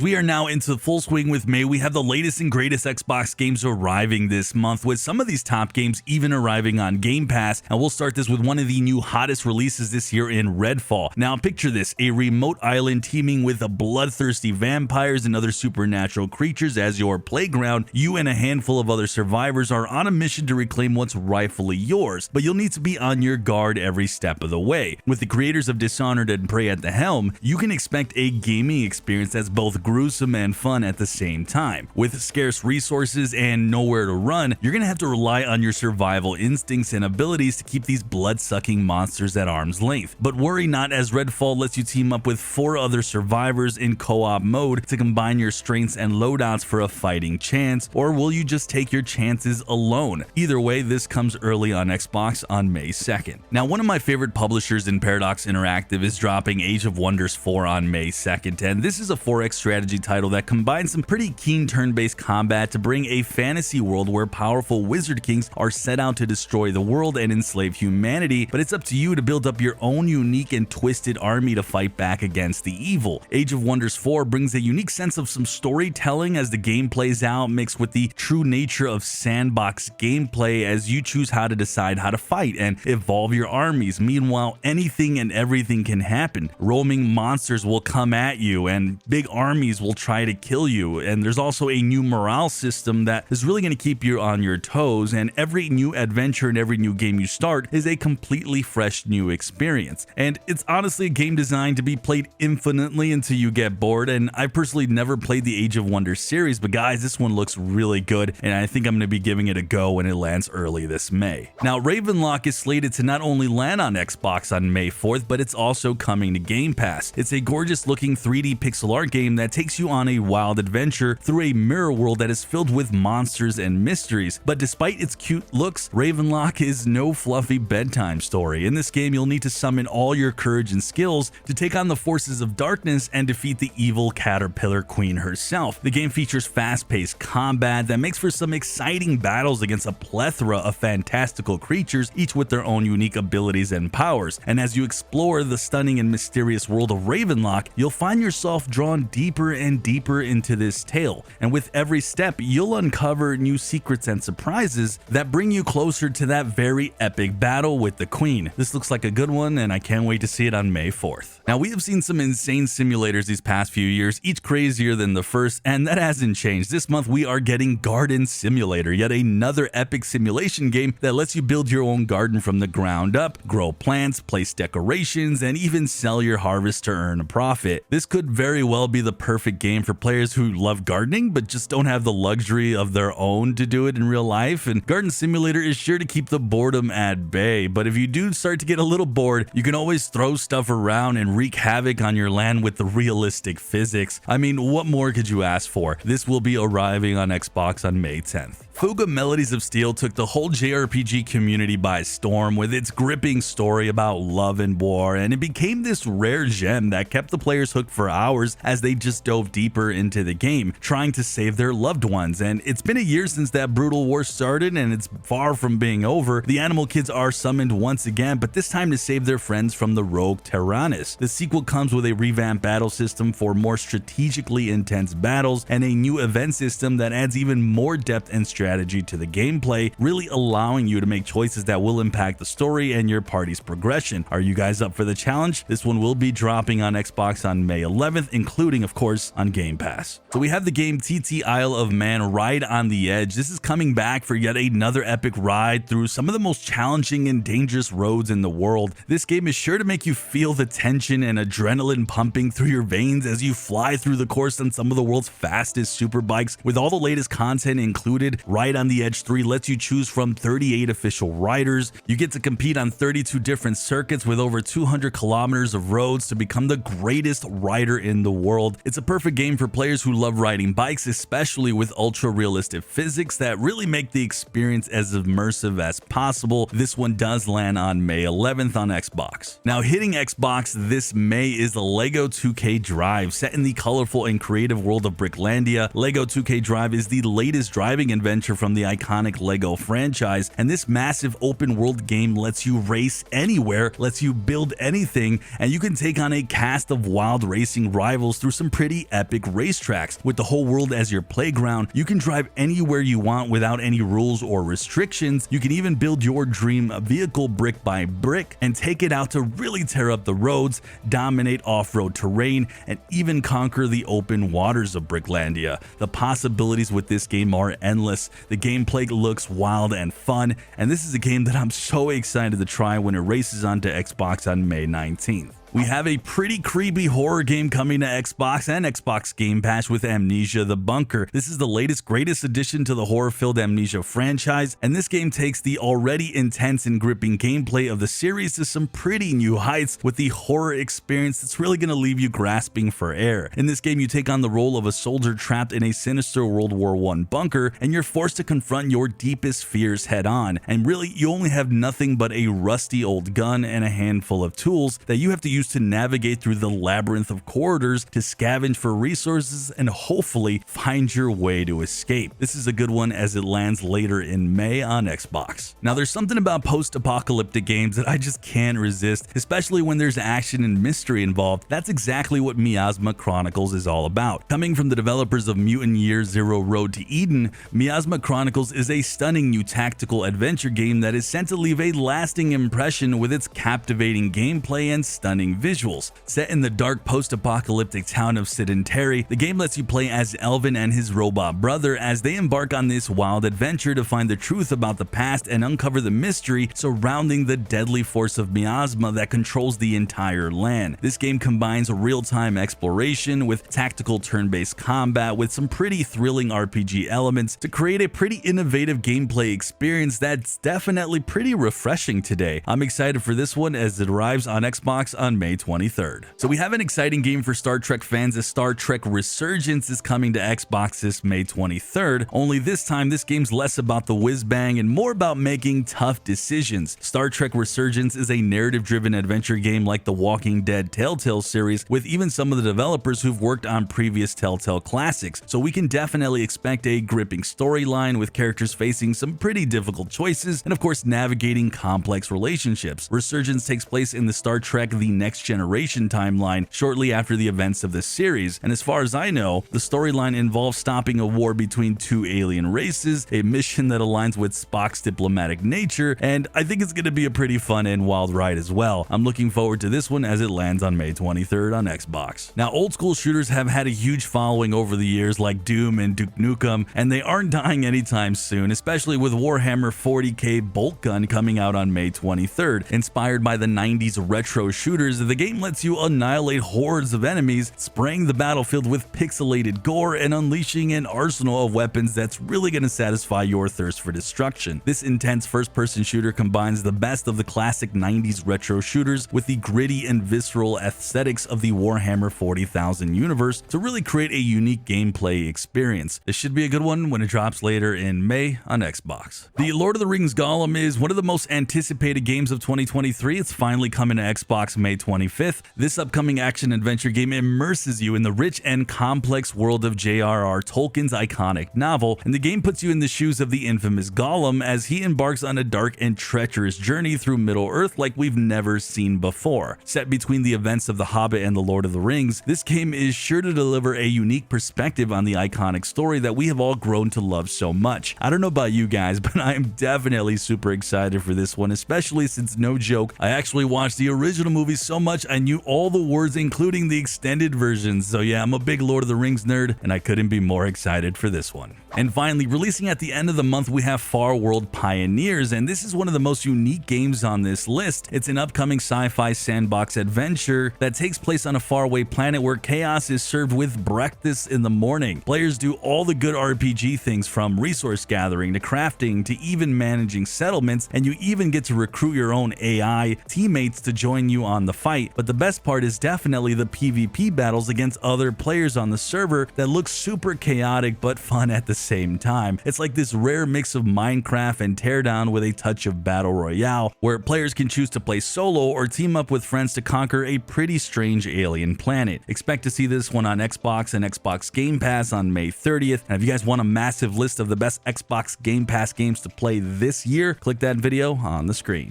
As we are now into full swing with May, we have the latest and greatest Xbox games arriving this month, with some of these top games even arriving on Game Pass, and we'll start this with one of the new hottest releases this year in Redfall. Now picture this, a remote island teeming with bloodthirsty vampires and other supernatural creatures as your playground. You and a handful of other survivors are on a mission to reclaim what's rightfully yours, but you'll need to be on your guard every step of the way. With the creators of Dishonored and Prey at the helm, you can expect a gaming experience that's both gruesome and fun at the same time. With scarce resources and nowhere to run, you're gonna have to rely on your survival instincts and abilities to keep these blood-sucking monsters at arm's length. But worry not, as Redfall lets you team up with 4 other survivors in co-op mode to combine your strengths and loadouts for a fighting chance, or will you just take your chances alone? Either way, this comes early on Xbox on May 2nd. Now, one of my favorite publishers in Paradox Interactive is dropping Age of Wonders 4 on May 2nd, and this is a 4X strategy title that combines some pretty keen turn-based combat to bring a fantasy world where powerful wizard kings are set out to destroy the world and enslave humanity, but it's up to you to build up your own unique and twisted army to fight back against the evil. Age of Wonders 4 brings a unique sense of some storytelling as the game plays out, mixed with the true nature of sandbox gameplay as you choose how to decide how to fight and evolve your armies. Meanwhile, anything and everything can happen. Roaming monsters will come at you and big armies will try to kill you, and there's also a new morale system that is really going to keep you on your toes, and every new adventure and every new game you start is a completely fresh new experience. And it's honestly a game designed to be played infinitely until you get bored, and I personally never played the Age of Wonders series, but guys, this one looks really good, and I think I'm going to be giving it a go when it lands early this May. Now, Ravenlok is slated to not only land on Xbox on May 4th, but it's also coming to Game Pass. It's a gorgeous looking 3D pixel art game that takes you on a wild adventure through a mirror world that is filled with monsters and mysteries. But despite its cute looks, Ravenlok is no fluffy bedtime story. In this game, you'll need to summon all your courage and skills to take on the forces of darkness and defeat the evil Caterpillar Queen herself. The game features fast-paced combat that makes for some exciting battles against a plethora of fantastical creatures, each with their own unique abilities and powers. And as you explore the stunning and mysterious world of Ravenlok, you'll find yourself drawn deeper and deeper into this tale. And with every step, you'll uncover new secrets and surprises that bring you closer to that very epic battle with the Queen. This looks like a good one, and I can't wait to see it on May 4th. Now, we have seen some insane simulators these past few years, each crazier than the first, and that hasn't changed. This month, we are getting Garden Simulator, yet another epic simulation game that lets you build your own garden from the ground up, grow plants, place decorations, and even sell your harvest to earn a profit. This could very well be the perfect game for players who love gardening but just don't have the luxury of their own to do it in real life, and Garden Simulator is sure to keep the boredom at bay. But if you do start to get a little bored, you can always throw stuff around and wreak havoc on your land with the realistic physics. I mean, what more could you ask for? This will be arriving on Xbox on May 10th. Fuga Melodies of Steel took the whole JRPG community by storm with its gripping story about love and war, and it became this rare gem that kept the players hooked for hours as they just dove deeper into the game, trying to save their loved ones. And it's been a year since that brutal war started, and it's far from being over. The animal kids are summoned once again, but this time to save their friends from the rogue Tyrannus. The sequel comes with a revamped battle system for more strategically intense battles and a new event system that adds even more depth and strategy to the gameplay, really allowing you to make choices that will impact the story and your party's progression. Are you guys up for the challenge? This one will be dropping on Xbox on May 11th, including, of course, on Game Pass. So we have the game TT Isle of Man Ride on the Edge. This is coming back for yet another epic ride through some of the most challenging and dangerous roads in the world. This game is sure to make you feel the tension and adrenaline pumping through your veins as you fly through the course on some of the world's fastest super bikes. With all the latest content included, Ride on the Edge 3 lets you choose from 38 official riders. You get to compete on 32 different circuits with over 200 kilometers of roads to become the greatest rider in the world. It's a perfect game for players who love riding bikes, especially with ultra-realistic physics that really make the experience as immersive as possible. This one does land on May 11th on Xbox. Now, hitting Xbox this May is the LEGO 2K Drive. Set in the colorful and creative world of Bricklandia, LEGO 2K Drive is the latest driving adventure from the iconic LEGO franchise, and this massive open world game lets you race anywhere, lets you build anything, and you can take on a cast of wild racing rivals through some pretty pretty epic racetracks. With the whole world as your playground, you can drive anywhere you want without any rules or restrictions. You can even build your dream vehicle brick by brick and take it out to really tear up the roads, dominate off-road terrain, and even conquer the open waters of Bricklandia. The possibilities with this game are endless. The gameplay looks wild and fun, and this is a game that I'm so excited to try when it races onto Xbox on May 19th. We have a pretty creepy horror game coming to Xbox and Xbox Game Pass with Amnesia The Bunker. This is the latest, greatest addition to the horror-filled Amnesia franchise, and this game takes the already intense and gripping gameplay of the series to some pretty new heights with the horror experience that's really going to leave you grasping for air. In this game, you take on the role of a soldier trapped in a sinister World War I bunker, and you're forced to confront your deepest fears head-on. And really, you only have nothing but a rusty old gun and a handful of tools that you have to use to navigate through the labyrinth of corridors to scavenge for resources and hopefully find your way to escape. This is a good one as it lands later in May on Xbox. Now, there's something about post-apocalyptic games that I just can't resist, especially when there's action and mystery involved. That's exactly what Miasma Chronicles is all about. Coming from the developers of Mutant Year Zero Road to Eden, Miasma Chronicles is a stunning new tactical adventure game that is sent to leave a lasting impression with its captivating gameplay and stunning visuals. Set in the dark post-apocalyptic town of Sedentary, the game lets you play as Elvin and his robot brother as they embark on this wild adventure to find the truth about the past and uncover the mystery surrounding the deadly force of miasma that controls the entire land. This game combines real-time exploration with tactical turn-based combat with some pretty thrilling RPG elements to create a pretty innovative gameplay experience that's definitely pretty refreshing today. I'm excited for this one as it arrives on Xbox on May 23rd. So we have an exciting game for Star Trek fans as Star Trek Resurgence is coming to Xbox this May 23rd, only this time this game's less about the whiz-bang and more about making tough decisions. Star Trek Resurgence is a narrative-driven adventure game like the Walking Dead Telltale series with even some of the developers who've worked on previous Telltale classics, so we can definitely expect a gripping storyline with characters facing some pretty difficult choices and of course navigating complex relationships. Resurgence takes place in the Star Trek The Next Generation timeline shortly after the events of this series, and as far as I know, the storyline involves stopping a war between two alien races, a mission that aligns with Spock's diplomatic nature, and I think it's going to be a pretty fun and wild ride as well. I'm looking forward to this one as it lands on May 23rd on Xbox. Now, old school shooters have had a huge following over the years like Doom and Duke Nukem, and they aren't dying anytime soon, especially with Warhammer 40k Boltgun coming out on May 23rd. Inspired by the 90s retro shooters, the game lets you annihilate hordes of enemies, spraying the battlefield with pixelated gore and unleashing an arsenal of weapons that's really going to satisfy your thirst for destruction. This intense first-person shooter combines the best of the classic 90s retro shooters with the gritty and visceral aesthetics of the Warhammer 40,000 universe to really create a unique gameplay experience. This should be a good one when it drops later in May on Xbox. The Lord of the Rings Gollum is one of the most anticipated games of 2023. It's finally coming to Xbox May 25th. This upcoming action-adventure game immerses you in the rich and complex world of J.R.R. Tolkien's iconic novel, and the game puts you in the shoes of the infamous Gollum as he embarks on a dark and treacherous journey through Middle-earth like we've never seen before. Set between the events of The Hobbit and The Lord of the Rings, this game is sure to deliver a unique perspective on the iconic story that we have all grown to love so much. I don't know about you guys, but I am definitely super excited for this one, especially since, no joke, I actually watched the original movie so much I knew all the words, including the extended versions. So yeah, I'm a big Lord of the Rings nerd, and I couldn't be more excited for this one. And finally, releasing at the end of the month, we have Far World Pioneers, and this is one of the most unique games on this list. It's an upcoming sci-fi sandbox adventure that takes place on a faraway planet where chaos is served with breakfast in the morning. Players do all the good RPG things from resource gathering to crafting to even managing settlements, and you even get to recruit your own AI teammates to join you on the fight. But the best part is definitely the PvP battles against other players on the server that look super chaotic but fun at the same time. It's like this rare mix of Minecraft and Teardown with a touch of Battle Royale, where players can choose to play solo or team up with friends to conquer a pretty strange alien planet. Expect to see this one on Xbox and Xbox Game Pass on May 30th. And if you guys want a massive list of the best Xbox Game Pass games to play this year, click that video on the screen.